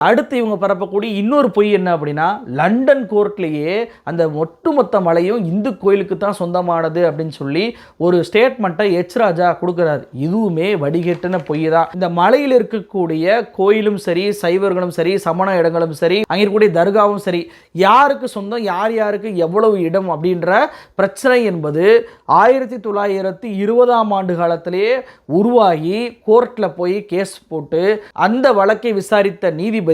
அடுத்து இவங்க பரப்பக்கூடிய இன்னொரு பொய் என்ன அப்படின்னா, லண்டன் கோர்ட்லேயே அந்த ஒட்டுமொத்த மலையும் இந்து கோயிலுக்கு தான் சொந்தமானது அப்படின்னு சொல்லி ஒரு ஸ்டேட்மெண்ட்டை எச் ராஜா கொடுக்குறாரு. இதுவுமே வடிகட்டின பொய் தான். இந்த மலையில் இருக்கக்கூடிய கோயிலும் சரி, சைவர்களும் சரி, சமண இடங்களும் சரி, அங்கே இருக்கக்கூடிய தர்காவும் சரி, யாருக்கு சொந்தம், யார் யாருக்கு எவ்வளவு இடம் அப்படின்ற பிரச்சனை என்பது 1920ஆம் ஆண்டு காலத்திலேயே உருவாகி கோர்ட்டில் போய் கேஸ் போட்டு அந்த வழக்கை விசாரித்த நீதிபதி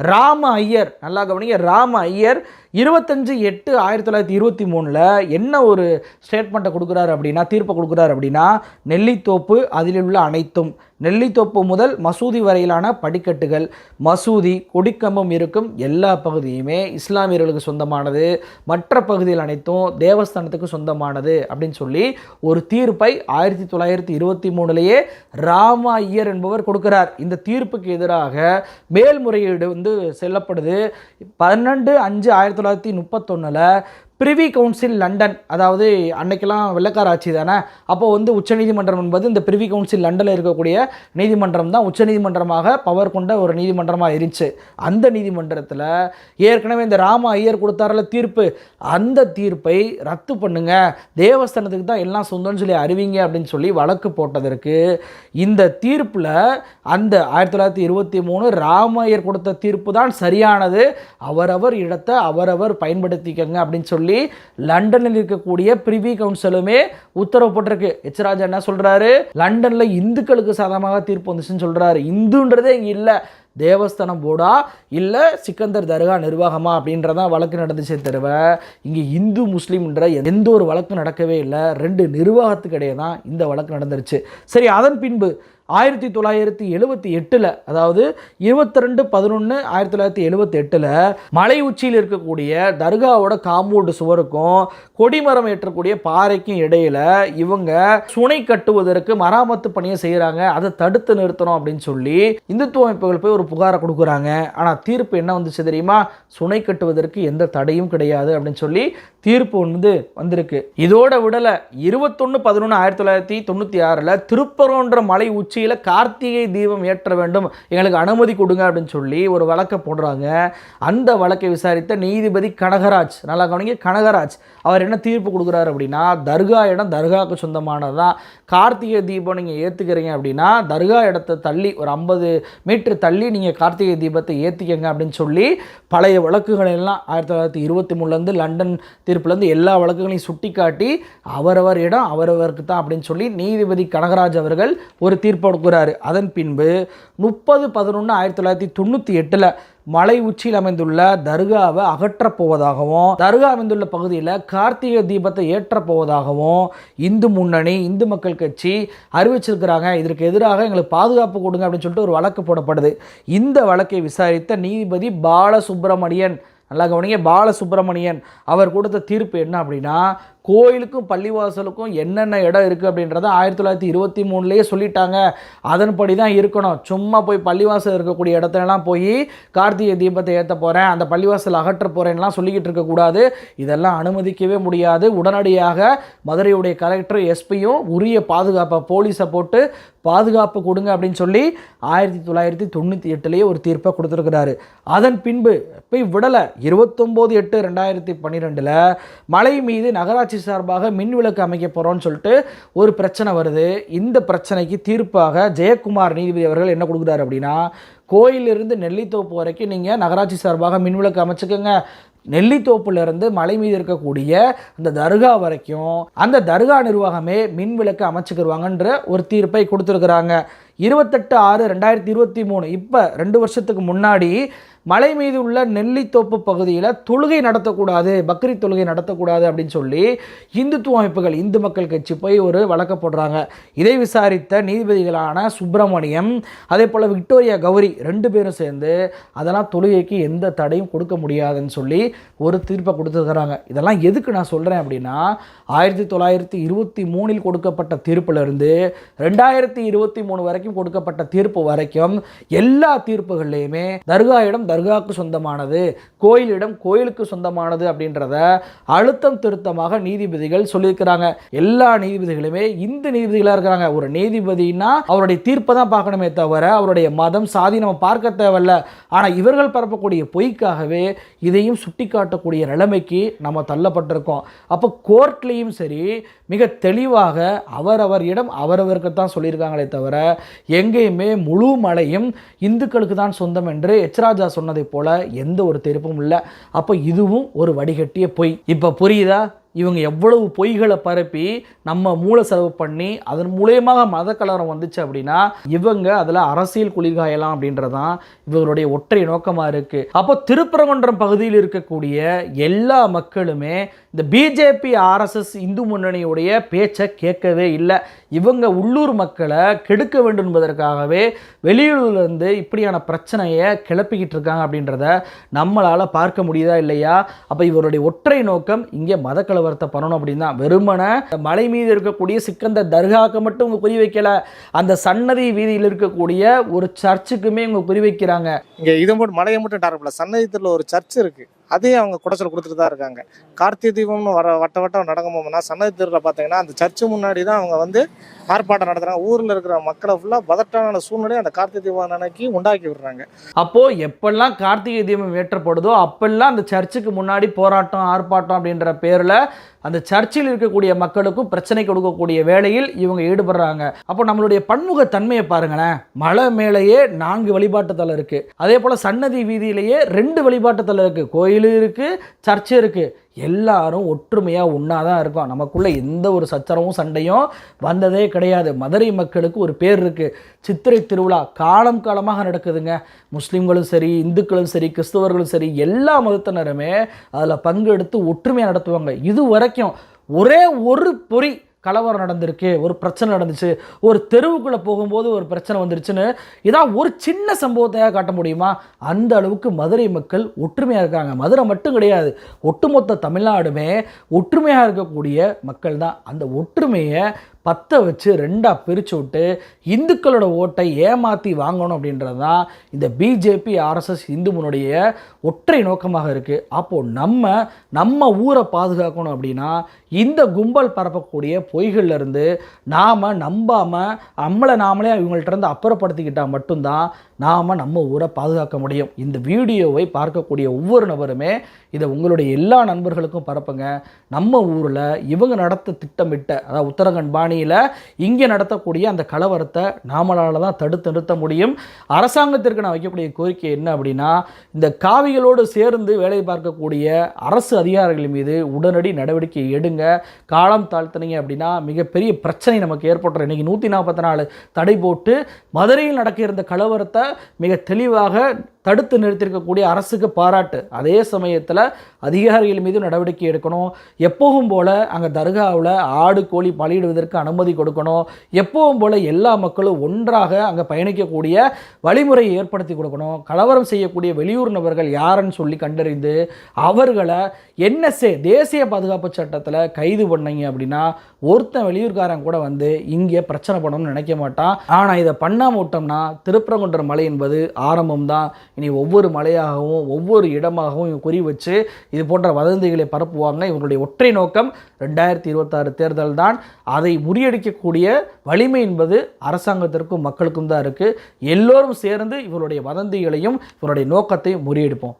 ராம ஐயர், நல்லா கவனிங்க, ராம ஐயர் 25/8/1923 என்ன ஒரு ஸ்டேட்மெண்ட்டை கொடுக்குறாரு அப்படின்னா, தீர்ப்பை கொடுக்குறாரு அப்படின்னா, நெல்லித்தோப்பு அதில் உள்ள அனைத்தும், நெல்லித்தோப்பு முதல் மசூதி வரையிலான படிக்கட்டுகள், மசூதி, கொடிக்கம்பம் இருக்கும் எல்லா பகுதியுமே இஸ்லாமியர்களுக்கு சொந்தமானது, மற்ற பகுதிகள் அனைத்தும் தேவஸ்தானத்துக்கு சொந்தமானது அப்படின்னு சொல்லி ஒரு தீர்ப்பை 1923 ராம ஐயர் என்பவர் கொடுக்கிறார். இந்த தீர்ப்புக்கு எதிராக மேல்முறையீடு செல்லப்படுது. 12/5/1931 பிரிவி கவுன்சில் லண்டன், அதாவது அன்னைக்கெல்லாம் வெள்ளக்கார ஆட்சி தானே, அப்போ உச்சநீதிமன்றம் என்பது இந்த பிரிவி கவுன்சில் லண்டனில் இருக்கக்கூடிய நீதிமன்றம் தான் உச்சநீதிமன்றமாக பவர் கொண்ட ஒரு நீதிமன்றமாக இருந்துச்சு. அந்த நீதிமன்றத்தில் ஏற்கனவே இந்த ராம ஐயர் கொடுத்தாரில் தீர்ப்பு, அந்த தீர்ப்பை ரத்து பண்ணுங்க, தேவஸ்தானத்துக்கு தான் எல்லாம் சொந்தம்னு சொல்லி அறிவிங்க அப்படின்னு சொல்லி வழக்கு போட்டதற்கு இந்த தீர்ப்பில் அந்த 1923 ராம ஐயர் கொடுத்த தீர்ப்பு தான் சரியானது, அவரவர் இடத்தை அவரவர் பயன்படுத்திக்கங்க அப்படின்னு சொல்லி லண்டனில் இருக்கக்கூடிய பிரிவி கவுன்சிலுமே உத்தரவு போட்டிருக்கு. எச் ராஜா என்ன சொல்றாரு, லண்டன்ல இந்துக்களுக்கு சாதகமாக தீர்ப்பு வந்துச்சுன்னு சொல்றாரு. இந்துன்றதே இங்க இல்ல, தேவஸ்தானம் போர்டா இல்லை சிக்கந்தர் தர்கா நிர்வாகமா அப்படின்றதான் வழக்கு நடந்துச்சே தவிர இங்கே இந்து முஸ்லீம்ன்ற எந்த ஒரு வழக்கு நடக்கவே இல்லை. 2 நிர்வாகத்துக்கு இடையே தான் இந்த வழக்கு நடந்துருச்சு. சரி, அதன் பின்பு 1978 அதாவது 22/11/1978 மலை உச்சியில் இருக்கக்கூடிய தர்காவோட காம்பவுண்டு சுவருக்கும் கொடிமரம் ஏற்றக்கூடிய பாறைக்கும் இடையில இவங்க சுனை கட்டுவதற்கு மராமத்து பணியை செய்கிறாங்க, அதை தடுத்து நிறுத்தணும் அப்படின்னு சொல்லி இந்துத்துவ அமைப்புகள் போய் ஒரு புகாரை கொடுக்குறாங்க. ஆனால் தீர்ப்பு என்ன வந்துச்சு தெரியுமா, சுனை கட்டுவதற்கு எந்த தடையும் கிடையாது அப்படின்னு சொல்லி தீர்ப்பு வந்திருக்கு. இதோட விடலை, 21/11/1996 திருப்பரங்குன்ற மலை உச்சி கார்த்திகை தீபம் ஏற்ற வேண்டும், எங்களுக்கு அனுமதி கொடுங்க அப்படின்னு சொல்லி ஒரு வழக்கை போடுறாங்க. அந்த வழக்கை விசாரித்த நீதிபதி கனகராஜ், நல்லா கவனிங்க, கனகராஜ் அவர் என்ன தீர்ப்பு கொடுக்குறாரு அப்படின்னா, தர்கா இடம் தர்காவுக்கு சொந்தமானதான், கார்த்திகை தீபம் நீங்கள் ஏற்றுக்கிறீங்க அப்படின்னா தர்கா இடத்தை தள்ளி ஒரு 50 மீட்டர் தள்ளி நீங்கள் கார்த்திகை தீபத்தை ஏற்றிக்கங்க அப்படின்னு சொல்லி பழைய வழக்குகள் எல்லாம் 1923 லண்டன் தீர்ப்புலேருந்து எல்லா வழக்குகளையும் சுட்டி காட்டி அவரவர் இடம் அவரவருக்கு தான் அப்படின்னு சொல்லி நீதிபதி கனகராஜ் அவர்கள் ஒரு தீர்ப்பு கொடுக்கிறாரு. அதன் பின்பு 30/11/1998 மலை உச்சியில் அமைந்துள்ள தர்காவை அகற்றப் போவதாகவும் தர்கா அமைந்துள்ள பகுதியில் கார்த்திகை தீபத்தை ஏற்றப் போவதாகவும் இந்து முன்னணி, இந்து மக்கள் கட்சி அறிவிச்சிருக்கிறாங்க. இதற்கு எதிராக எங்களுக்கு பாதுகாப்பு கொடுங்க அப்படின்னு சொல்லிட்டு ஒரு வழக்கு போடப்படுது. இந்த வழக்கை விசாரித்த நீதிபதி பாலசுப்ரமணியன், நல்லா கவனிங்க, பாலசுப்ரமணியன் அவர் கொடுத்த தீர்ப்பு என்ன அப்படின்னா, கோயிலுக்கும் பள்ளிவாசலுக்கும் என்னென்ன இடம் இருக்குது அப்படின்றத 1923 சொல்லிட்டாங்க, அதன்படி தான் இருக்கணும். சும்மா போய் பள்ளிவாசல் இருக்கக்கூடிய இடத்துலலாம் போய் கார்த்திகை தீபத்தை ஏற்ற போகிறேன், அந்த பள்ளிவாசல் அகற்ற போகிறேன்லாம் சொல்லிக்கிட்டு இருக்கக்கூடாது, இதெல்லாம் அனுமதிக்கவே முடியாது. உடனடியாக மதுரையுடைய கலெக்டர், எஸ்பியும் உரிய பாதுகாப்பை போலீஸை போட்டு பாதுகாப்பு கொடுங்க அப்படின்னு சொல்லி 1998 ஒரு தீர்ப்பை கொடுத்துருக்கிறாரு. அதன் பின்பு போய் விடலை, 29/8/2012 மலை மீது நகராட்சி சார்பாக மின் விளக்கு அமைக்க போகிறோன்னு சொல்லிட்டு ஒரு பிரச்சனை வருது. இந்த பிரச்சனைக்கு தீர்ப்பாக ஜெயக்குமார் நீதிபதி அவர்கள் என்ன கொடுக்குறாரு அப்படின்னா, கோயிலிருந்து நெல்லித்தோப்பு வரைக்கும் நீங்கள் நகராட்சி சார்பாக மின் விளக்கு அமைச்சுக்கோங்க, நெல்லித்தோப்புலேருந்து மலை மீது இருக்கக்கூடிய அந்த தர்கா வரைக்கும் அந்த தர்கா நிர்வாகமே மின் விளக்கு அமைச்சுக்கிடுவாங்கன்ற ஒரு தீர்ப்பை கொடுத்துருக்குறாங்க. 28/6/2023 இப்போ 2 வருஷத்துக்கு முன்னாடி மலை மீது உள்ள நெல்லித்தோப்பு பகுதியில் தொழுகை நடத்தக்கூடாது, பக்ரீத் தொழுகை நடத்தக்கூடாது அப்படின்னு சொல்லி இந்துத்துவ அமைப்புகள், இந்து மக்கள் கட்சி போய் ஒரு வழக்கு போடுறாங்க. இதை விசாரித்த நீதிபதிகளான சுப்பிரமணியம் அதே போல் விக்டோரியா கௌரி 2 பேரும் சேர்ந்து அதெல்லாம் தொழுகைக்கு எந்த தடையும் கொடுக்க முடியாதுன்னு சொல்லி ஒரு தீர்ப்பை கொடுத்துருக்குறாங்க. இதெல்லாம் எதுக்கு நான் சொல்கிறேன் அப்படின்னா, 1923 கொடுக்கப்பட்ட தீர்ப்பிலிருந்து 2023 வரைக்கும் கொடுக்கப்பட்ட தீர்ப்பு வரைக்கும் எல்லா தீர்ப்புகள்லையுமே தர்கா இடம் தர்காவுக்கு சொந்தமானது, கோயிலிடம் கோயிலுக்கு சொந்தமானது அப்படின்றத அழுத்தம் திருத்தமாக நீதிபதிகள் சொல்லியிருக்கிறாங்க. எல்லா நீதிபதிகளுமே இந்து நீதிபதிகளாக இருக்கிறாங்க. ஒரு நீதிபதினா அவருடைய தீர்ப்பை தான் பார்க்கணுமே தவிர அவருடைய மதம் சாதி நம்ம பார்க்க தேவையில்ல. ஆனால் இவர்கள் பரப்பக்கூடிய பொய்க்காகவே இதையும் சுட்டிக்காட்டக்கூடிய நிலைமைக்கு நம்ம தள்ளப்பட்டிருக்கோம். அப்போ கோர்ட்லேயும் சரி மிக தெளிவாக அவரவர் இடம் அவரவருக்கு தான் சொல்லியிருக்காங்களே தவிர எங்கேயுமே முழு மலையும் இந்துக்களுக்கு தான் சொந்தம் என்று எச்ராஜா சொன்னதை போல எந்த ஒரு தெரிப்பும் இல்லை. அப்போ இதுவும் ஒரு வடிகட்டிய பொய். இப்போ புரியுதா இவங்க எவ்வளவு பொய்களை பரப்பி நம்ம மூளை செலவு பண்ணி அதன் மூலயமாக மத கலவரம் வந்துச்சு அப்படின்னா இவங்க அதில் அரசியல் குளிர்காயலாம் அப்படின்றதான் இவங்களுடைய ஒற்றை நோக்கமாக இருக்குது. அப்போ திருப்பரங்குன்றம் பகுதியில் இருக்கக்கூடிய எல்லா மக்களுமே இந்த பிஜேபி ஆர்எஸ்எஸ் இந்து முன்னணியுடைய பேச்சை கேட்கவே இல்லை. இவங்க உள்ளூர் மக்களை கெடுக்க வேண்டும் என்பதற்காகவே வெளியூர்லேருந்து இப்படியான பிரச்சனையை கிளப்பிக்கிட்டு இருக்காங்க அப்படின்றத நம்மளால் பார்க்க முடியுதா இல்லையா? அப்போ இவருடைய ஒற்றை நோக்கம் இங்கே மத கலவரத்தை பண்ணணும் அப்படின்னு தான். வெறுமனை மலை மீது இருக்கக்கூடிய சிக்கந்தர் தர்காவுக்கு மட்டும் இவங்க குறி வைக்கல, அந்த சன்னதி வீதியில் இருக்கக்கூடிய ஒரு சர்ச்சுக்குமே இவங்க குறி வைக்கிறாங்க. இங்கே இது மட்டும் மலையை மட்டும் டார்கெட் சன்னதியில் ஒரு சர்ச் இருக்குது, அதே அவங்க குடைச்சல் கொடுத்துட்டு தான் இருக்காங்க. கார்த்திகை தீபம்னு வட்டம் நடக்கும் போதுனா சன்னதி தெருவில் பார்த்தீங்கன்னா அந்த சர்ச்சு முன்னாடி தான் அவங்க வந்து ஆர்ப்பாட்டம் நடத்துகிறாங்க. ஊரில் இருக்கிற மக்களை ஃபுல்லாக பதட்டான சூழ்நிலையை அந்த கார்த்திகை தீபம் அன்னைக்கு உண்டாக்கி விடுறாங்க. அப்போது எப்பெல்லாம் கார்த்திகை தீபம் ஏற்றப்படுதோ அப்பெல்லாம் அந்த சர்ச்சுக்கு முன்னாடி போராட்டம் ஆர்ப்பாட்டம் அப்படின்ற பேரில் அந்த சர்ச்சில் இருக்கக்கூடிய மக்களுக்கும் பிரச்சனை கொடுக்கக்கூடிய வேலையில் இவங்க ஈடுபடுறாங்க. அப்போ நம்மளுடைய பன்முக தன்மையை பாருங்களேன். மலை மேலேயே 4 வழிபாட்டு தலம் இருக்குது, அதே போல் சன்னதி வீதியிலேயே 2 வழிபாட்டு தலம் இருக்குது, கோயில் இருக்குது, சர்ச்சு இருக்குது. எல்லாரும் ஒற்றுமையாக ஒன்றா தான் இருக்கும். நமக்குள்ளே எந்த ஒரு சச்சரவும் சண்டையும் வந்ததே கிடையாது. மதுரை மக்களுக்கு ஒரு பேர் இருக்குது, சித்திரை திருவிழா காலம் காலமாக நடக்குதுங்க. முஸ்லீம்களும் சரி, இந்துக்களும் சரி, கிறிஸ்தவர்களும் சரி, எல்லா மதத்தினருமே அதில் பங்கெடுத்து ஒற்றுமையாக நடத்துவாங்க. இது வரைக்கும் ஒரே ஒரு பொறி கலவரம் நடந்திருக்கு, ஒரு பிரச்சனை நடந்துச்சு, ஒரு தெருவுக்குள்ளே போகும்போது ஒரு பிரச்சனை வந்துருச்சுன்னு இதான் ஒரு சின்ன சம்பவத்தையாக காட்ட முடியுமா? அந்த அளவுக்கு மதுரை மக்கள் ஒற்றுமையாக இருக்காங்க. மதுரை மட்டும் கிடையாது, ஒட்டுமொத்த தமிழ்நாடுமே ஒற்றுமையாக இருக்கக்கூடிய மக்கள் தான். அந்த ஒற்றுமையை பற்ற வச்சு 2ஆக பிரித்து விட்டு இந்துக்களோட ஓட்டை ஏமாற்றி வாங்கணும் அப்படின்றது தான் இந்த பிஜேபி ஆர்எஸ்எஸ் இந்து முன்னுடைய ஒற்றை நோக்கமாக இருக்குது. அப்போது நம்ம ஊரை பாதுகாக்கணும் அப்படின்னா இந்த கும்பல் பரப்பக்கூடிய பொய்கள்லேருந்து நாம் நம்பாமல் நம்மளை நாமளே இவங்கள்ட்ட அப்புறப்படுத்திக்கிட்டால் மட்டும்தான் நாம் நம்ம ஊரை பாதுகாக்க முடியும். இந்த வீடியோவை பார்க்கக்கூடிய ஒவ்வொரு நபருமே இதை உங்களுடைய எல்லா நண்பர்களுக்கும் பரப்புங்க. நம்ம ஊரில் இவங்க நடத்த திட்டமிட்ட, அதாவது உத்தரகண்ட் பாணியில் இங்கே நடத்தக்கூடிய அந்த கலவரத்தை நாமளால் தான் தடுத்து நிறுத்த முடியும். அரசாங்கத்திற்கு நான் வைக்கக்கூடிய கோரிக்கை என்ன அப்படின்னா, இந்த காவிகளோடு சேர்ந்து வேலை பார்க்கக்கூடிய அரசு அதிகாரிகள் மீது உடனடி நடவடிக்கை எடுங்க. காலம் தாழ்த்தினீங்க அப்படின்னா மிகப்பெரிய பிரச்சனை நமக்கு ஏற்பட்டுரும். இன்றைக்கி 144 தடை போட்டு மதுரையில் நடக்க இருந்த கலவரத்தை மிக தெளிவாக தடுத்து நிறுத்தியிருக்கக்கூடிய அரசுக்கு பாராட்டு. அதே சமயத்தில் அதிகாரிகள் மீது நடவடிக்கை எடுக்கணும். எப்பவும் போல் அங்கே தர்காவில் ஆடு கோழி பலியிடுவதற்கு அனுமதி கொடுக்கணும். எப்பவும் போல் எல்லா மக்களும் ஒன்றாக அங்கே பயணிக்கக்கூடிய வழிமுறையை ஏற்படுத்தி கொடுக்கணும். கலவரம் செய்யக்கூடிய வெளியூர் நபர்கள் யாருன்னு சொல்லி கண்டறிந்து அவர்களை NSA தேசிய பாதுகாப்பு சட்டத்தில் கைது பண்ணீங்க அப்படின்னா ஒருத்தன் வெளியூர்காரன் கூட வந்து இங்கே பிரச்சனை பண்ணணும்னு நினைக்க மாட்டான். ஆனால் இதை பண்ணாம விட்டோம்னா திருப்பரங்குன்றம் மலை என்பது ஆரம்பம் தான். இனி ஒவ்வொரு மலையாகவும் ஒவ்வொரு இடமாகவும் இவங்க குறி வச்சு இது போன்ற வதந்திகளை பரப்புவாங்க. இவங்களுடைய ஒற்றை நோக்கம் 2026 தேர்தல் தான். அதை முறியடிக்கக்கூடிய வலிமை என்பது அரசாங்கத்திற்கும் மக்களுக்கும் தான் இருக்குது. எல்லோரும் சேர்ந்து இவருடைய வதந்திகளையும் இவருடைய நோக்கத்தையும் முறியடிப்போம்.